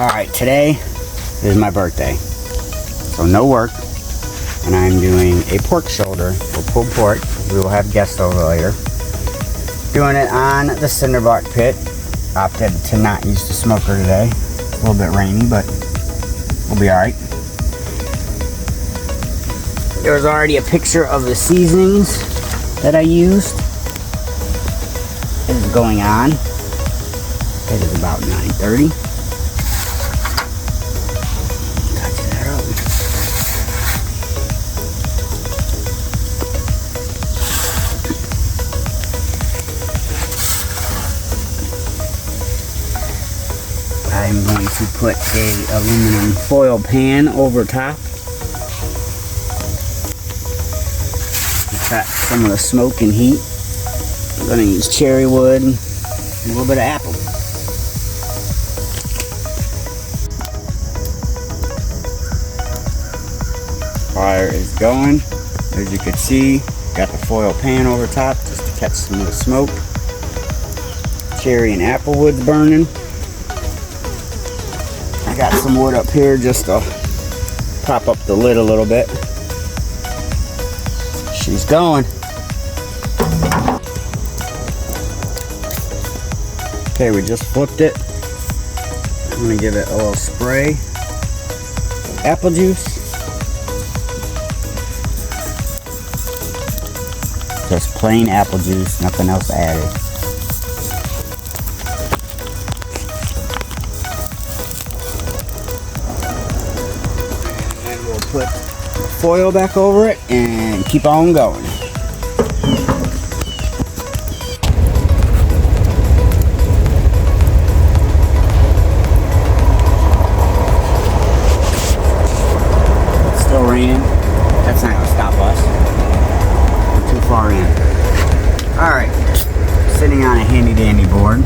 Alright, today is my birthday, so no work, and I'm doing a pork shoulder for pulled pork. We will have guests over later. Doing it on the cinderbark pit. Opted to not use the smoker today. It's a little bit rainy, but we'll be alright. There was already a picture of the seasonings that I used. It is going on. It is about 9:30. Touch that up. I'm going to put a aluminum foil pan over top. Got some of the smoke and heat. I'm going to use cherry wood and a little bit of apple. Fire is going. As you can see, got the foil pan over top just to catch some of the smoke. Cherry and apple wood's burning. I got some wood up here just to pop up the lid a little bit. She's going. Okay, we just flipped it. I'm gonna give it a little spray. Apple juice. Just plain apple juice, nothing else added. And we'll put foil back over it and keep on going. It's still raining. That's not going to stop us. We're too far in. Alright, sitting on a handy dandy board.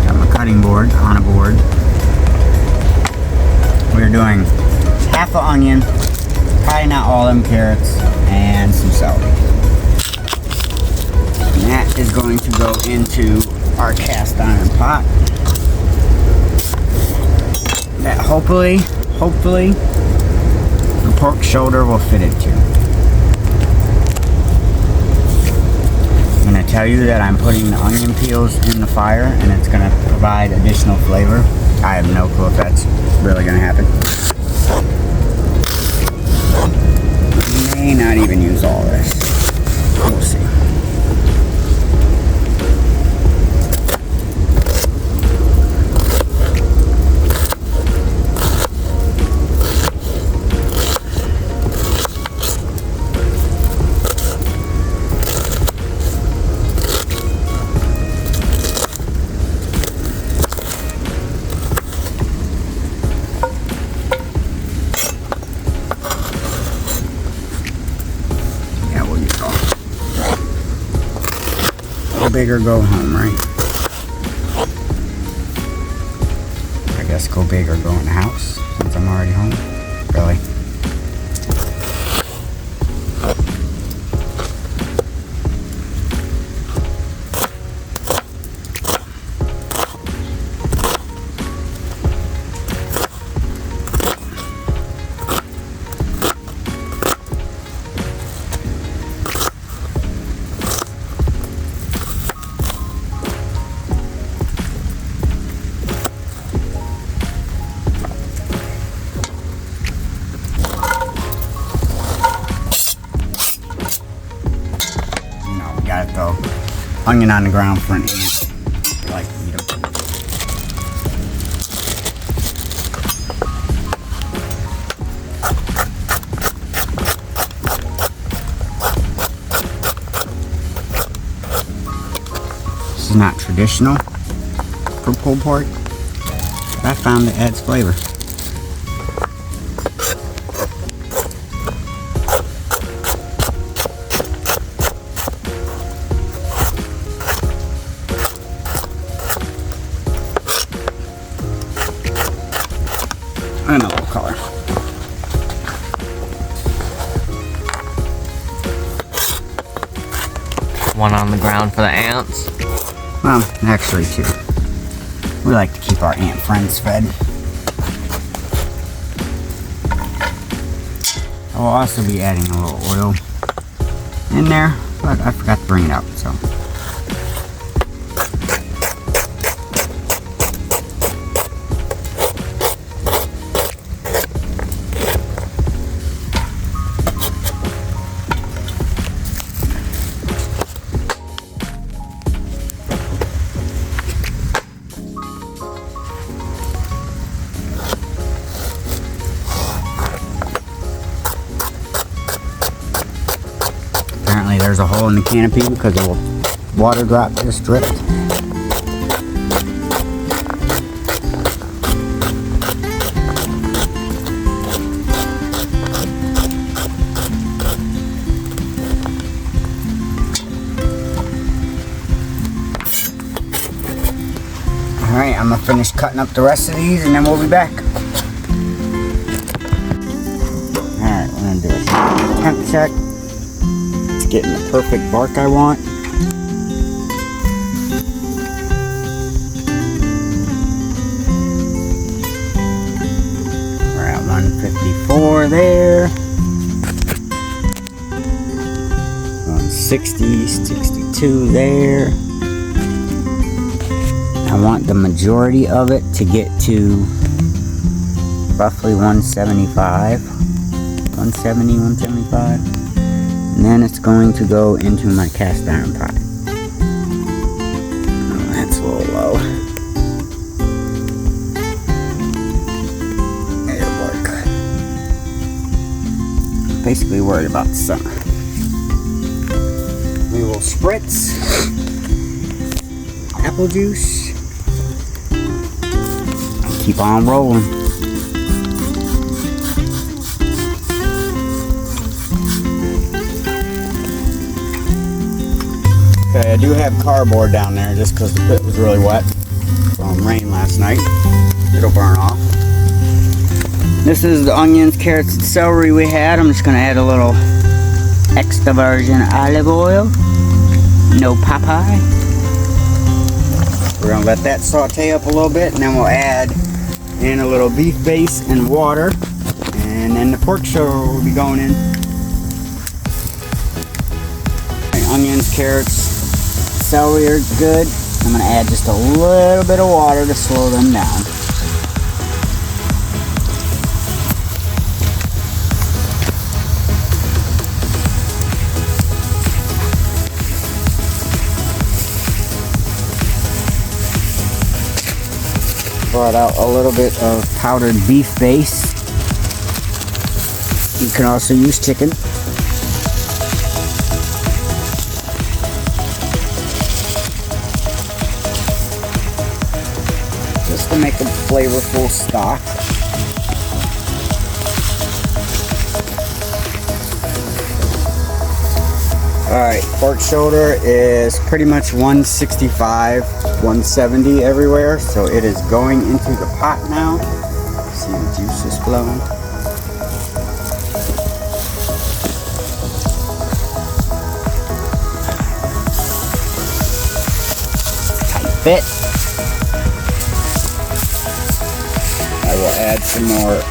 Got my cutting board on a board. We're doing half an onion, probably not all them carrots, and some celery. And that is going to go into our cast iron pot. That hopefully, the pork shoulder will fit into. I'm going to tell you that I'm putting the onion peels in the fire and it's going to provide additional flavor. I have no clue if that's really going to happen. May not even use all this. We'll see. Go big or go home, right? I guess go big or go in the house since I'm already home. Really? Got it though. Onion on the ground for an ant. I like to eat them. This is not traditional for pulled pork, but I found it adds flavor. And a little color. One on the ground for the ants. Well, actually two. We like to keep our ant friends fed. I'll also be adding a little oil in there, but I forgot to bring it out, so. Apparently there's a hole in the canopy because a water drop just dripped. Alright, I'm going to finish cutting up the rest of these and then we'll be back. Alright, we're going to do a temp check. Getting the perfect bark I want. We're at 154 there. 160, 62 there. I want the majority of it to get to roughly 175. 170, 175. And then it's going to go into my cast iron pot. Oh, that's a little low. It'll work. Basically worried about the summer. We will spritz apple juice. Keep on rolling. Okay, I do have cardboard down there just because the pit was really wet from rain last night. It'll burn off. This is the onions, carrots, and celery we had. I'm just going to add a little extra virgin olive oil. No Popeye. We're going to let that saute up a little bit, and then we'll add in a little beef base and water. And then the pork shoulder will be going in. Okay, onions, carrots, celery are good. I'm going to add just a little bit of water to slow them down. Brought out a little bit of powdered beef base. You can also use chicken. Just to make a flavorful stock. Alright, pork shoulder is pretty much 165, 170 everywhere, so it is going into the pot now. See the juice is flowing. Tight fit. I will add some more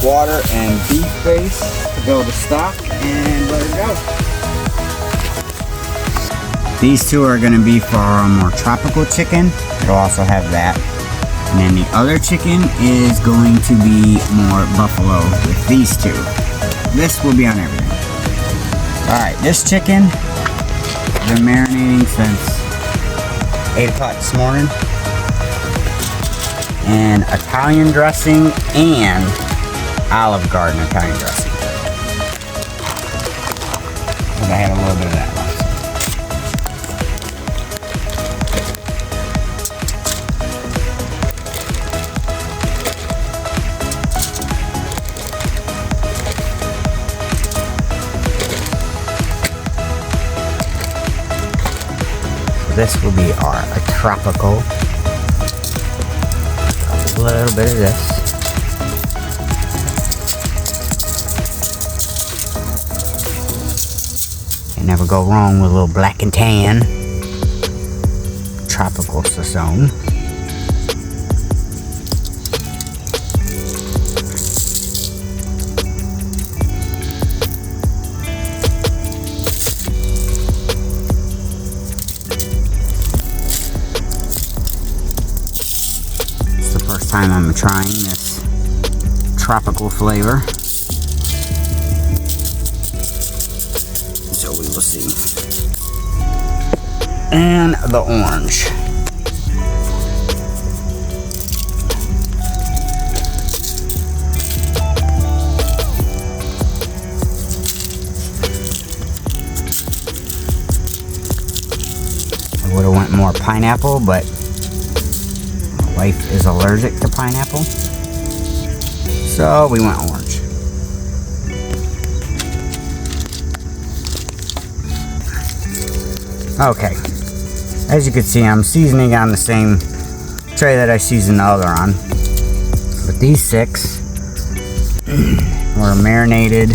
water and beef base to build the stock and let it go. These two are going to be for our more tropical chicken. It'll also have that. And then the other chicken is going to be more buffalo with these two. This will be on everything. Alright, this chicken has been marinating since 8 o'clock this morning. And Italian dressing and Olive Garden Italian dressing. Because I had a little bit of that left. This will be our tropical. A little bit of this. Can never go wrong with a little black and tan. Tropical Sazón. time I'm trying this tropical flavor. So we will see. And the orange. I would have went more pineapple, but my wife is allergic to pineapple. So we went orange. Okay, as you can see, I'm seasoning on the same tray that I seasoned the other on. But these 6 were marinated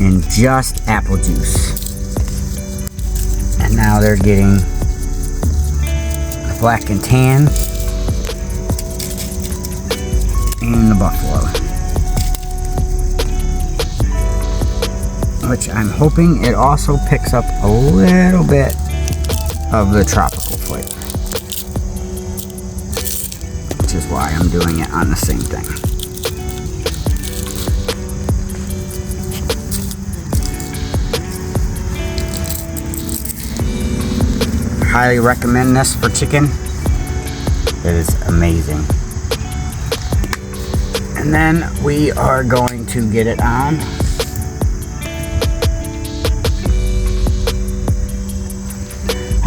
in just apple juice. And now they're getting the black and tan and the buffalo. Which I'm hoping it also picks up a little bit of the tropical flavor. Which is why I'm doing it on the same thing. Highly recommend this for chicken. It is amazing. And then we are going to get it on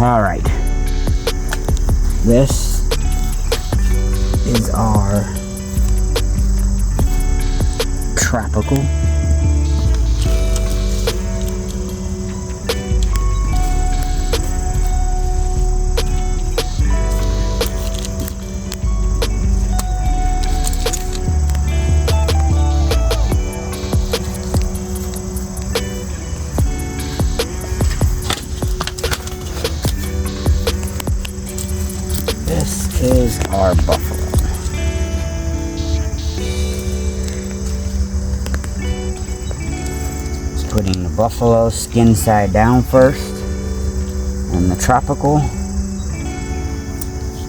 Alright, this is our tropical is our buffalo. Just putting the buffalo skin side down first, and the tropical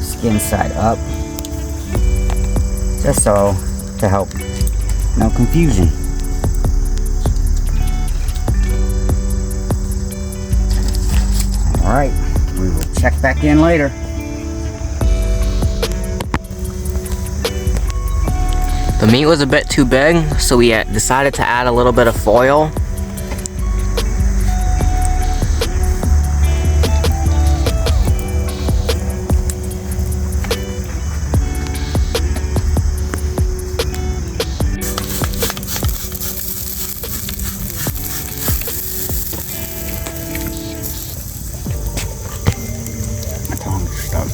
skin side up, just so to help no confusion. Alright, we will check back in later. The meat was a bit too big, so we decided to add a little bit of foil. My tongue's stuck.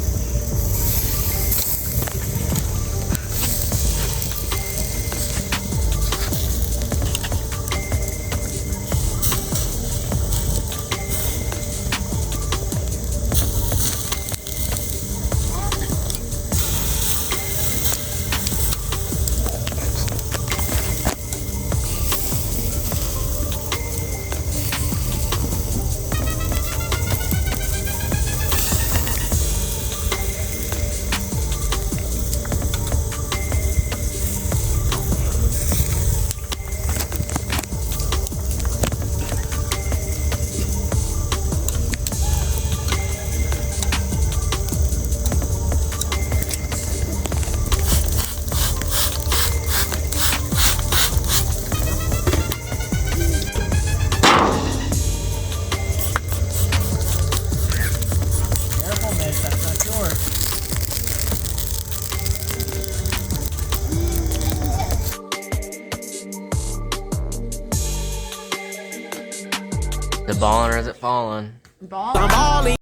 The ballin' or is it falling? Ball.